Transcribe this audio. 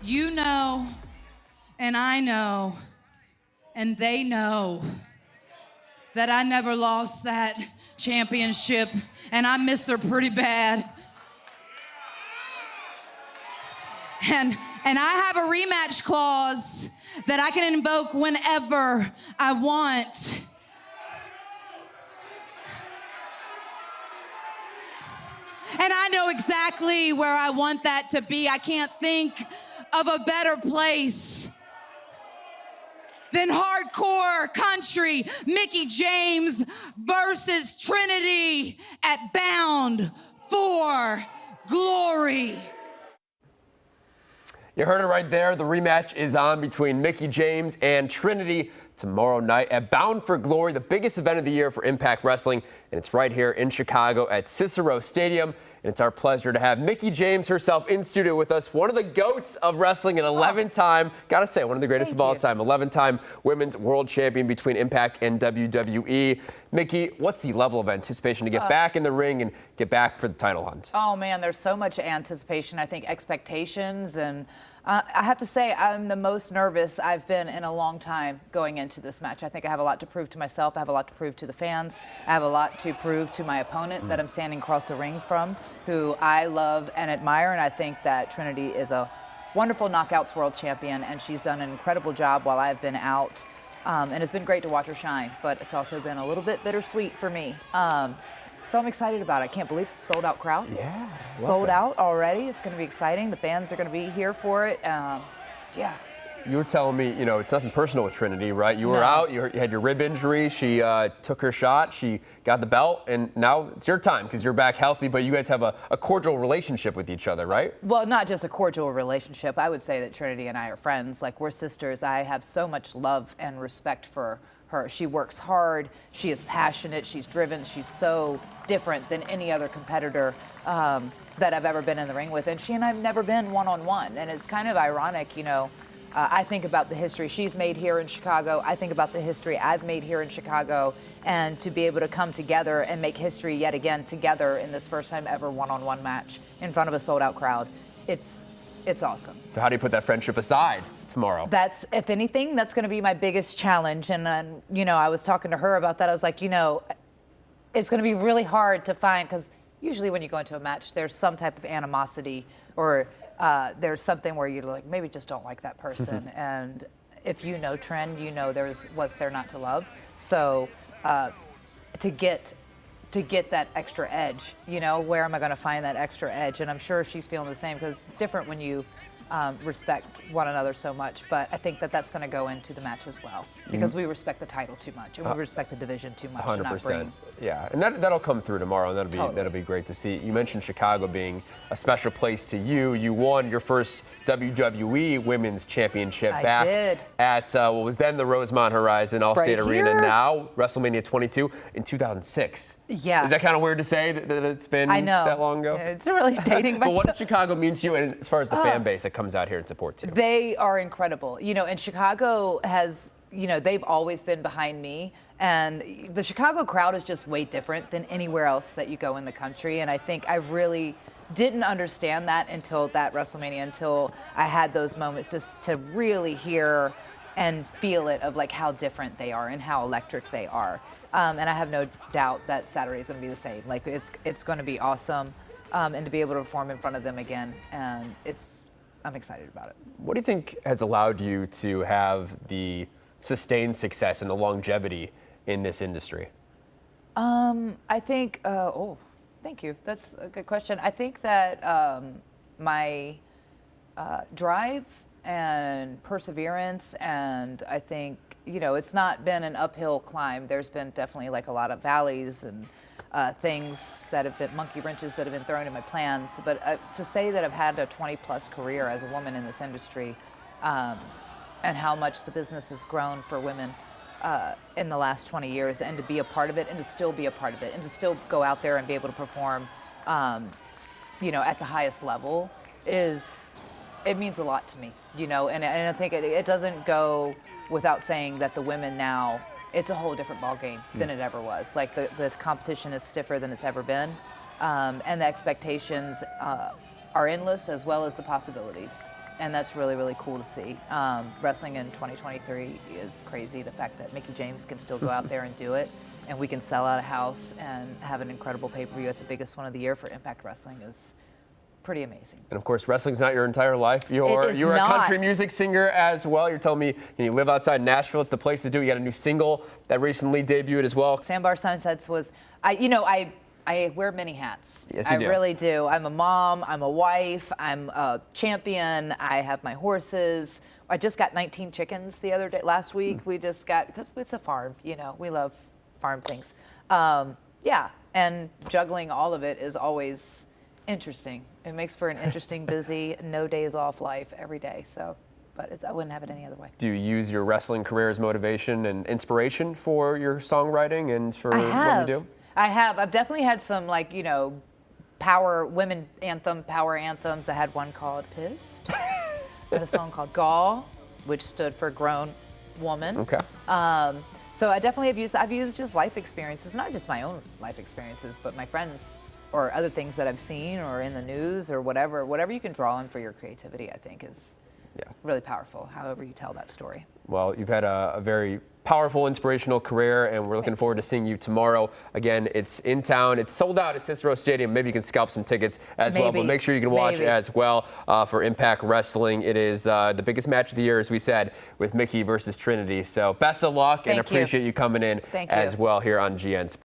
You know, and I know, and they know that I never lost that championship, and I miss her pretty bad. And I have a rematch clause that I can invoke whenever I want. And I know exactly where I want that to be. I can't think of a better place than hardcore country Mickie James versus Trinity at Bound for Glory. You heard it right there. The rematch is on between Mickie James and Trinity tomorrow night at Bound for Glory, the biggest event of the year for Impact Wrestling, and it's right here in Chicago at Cicero Stadium. And it's our pleasure to have Mickie James herself in studio with us, one of the GOATs of wrestling, an 11-time, gotta say, one of the greatest of all time, 11-time women's world champion between Impact and WWE. Mickie, what's the level of anticipation to get back in the ring and get back for the title hunt? Oh man, there's so much anticipation. I think expectations, and I have to say I'm the most nervous I've been in a long time going into this match. I think I have a lot to prove to myself. I have a lot to prove to the fans. I have a lot to prove to my opponent that I'm standing across the ring from, who I love and admire. And I think that Trinity is a wonderful Knockouts world champion, and she's done an incredible job while I've been out. And it's been great to watch her shine, but it's also been a little bit bittersweet for me. So I'm excited about it. I can't believe it's sold out crowd. Yeah. Sold out already. It's going to be exciting. The fans are going to be here for it. Yeah. You were telling me, you know, it's nothing personal with Trinity, right? You were out, you had your rib injury. She took her shot. She got the belt, and now it's your time because you're back healthy, but you guys have a cordial relationship with each other, right? Well, not just a cordial relationship. I would say that Trinity and I are friends. Like, we're sisters. I have so much love and respect for her. She works hard. She is passionate. She's driven. She's so different than any other competitor that I've ever been in the ring with. And she and I have never been one-on-one. And it's kind of ironic, you know. I think about the history she's made here in Chicago. I think about the history I've made here in Chicago. And to be able to come together and make history yet again together in this first time ever one-on-one match in front of a sold-out crowd, it's awesome. So how do you put that friendship aside tomorrow? That's, if anything, that's going to be my biggest challenge. And you know, I was talking to her about that. I was like, you know, it's going to be really hard to find, because usually when you go into a match, there's some type of animosity, or there's something where you like maybe just don't like that person. And if you know Trend, you know there's what's there not to love. So to get that extra edge, you know, where am I going to find that extra edge? And I'm sure she's feeling the same, because it's different when you respect one another so much. But I think that that's going to go into the match as well, because we respect the title too much, and we respect the division too much. 100%. Yeah, and that'll come through tomorrow, and that'll be great to see. You mentioned Chicago being a special place to you. You won your first WWE Women's Championship back at what was then the Rosemont Horizon Allstate Arena, now WrestleMania 22 in 2006. Yeah. Is that kind of weird to say that it's been that long ago? It's really dating myself. But what does Chicago mean to you, and as far as the fan base that comes out here and supports you? They are incredible. You know, and Chicago has, you know, they've always been behind me. And the Chicago crowd is just way different than anywhere else that you go in the country. And I think I really didn't understand that until that WrestleMania, until I had those moments just to really hear and feel it, of like how different they are and how electric they are. And I have no doubt that Saturday is going to be the same. Like, it's going to be awesome, and to be able to perform in front of them again, and I'm excited about it. What do you think has allowed you to have the sustained success and the longevity in this industry? I think, thank you. That's a good question. I think that my drive and perseverance, and I think, you know, it's not been an uphill climb. There's been definitely like a lot of valleys and things that have been monkey wrenches that have been thrown in my plans. But to say that I've had a 20-plus career as a woman in this industry, and how much the business has grown for women in the last 20 years, and to be a part of it, and to still be a part of it, and to still go out there and be able to perform, you know, at the highest level, it means a lot to me, you know. And I think it doesn't go without saying that the women now, it's a whole different ballgame than it ever was. Like, the competition is stiffer than it's ever been, and the expectations are endless, as well as the possibilities. and that's really, really cool to see. Wrestling in 2023 is crazy. The fact that Mickie James can still go out there and do it, and we can sell out a house and have an incredible pay-per-view at the biggest one of the year for Impact Wrestling is pretty amazing. And of course, wrestling's not your entire life. You're a country music singer as well. You're telling me you live outside Nashville. It's the place to do. You got a new single that recently debuted as well. Sandbar Sunsets was, I wear many hats. Yes, you do. I really do. I'm a mom, I'm a wife, I'm a champion, I have my horses. I just got 19 chickens the other day, last week. We just got, because it's a farm, we love farm things. Yeah, and juggling all of it is always interesting. It makes for an interesting, busy, no days off life every day. So, but I wouldn't have it any other way. Do you use your wrestling career as motivation and inspiration for your songwriting and for what you do? I have. I've definitely had some power women power anthems. I had one called Pissed. I had a song called Gaw, which stood for grown woman. Okay. So I definitely I've used just life experiences, not just my own life experiences, but my friends or other things that I've seen or in the news or whatever you can draw on for your creativity, I think is really powerful, however you tell that story. Well, you've had a very powerful, inspirational career, and we're looking forward to seeing you tomorrow. Again, it's in town. It's sold out at Cicero Stadium. Maybe you can scalp some tickets as well, but make sure you can watch as well for Impact Wrestling. It is the biggest match of the year, as we said, with Mickie versus Trinity. So best of luck, and appreciate you coming in as well here on GN Sports.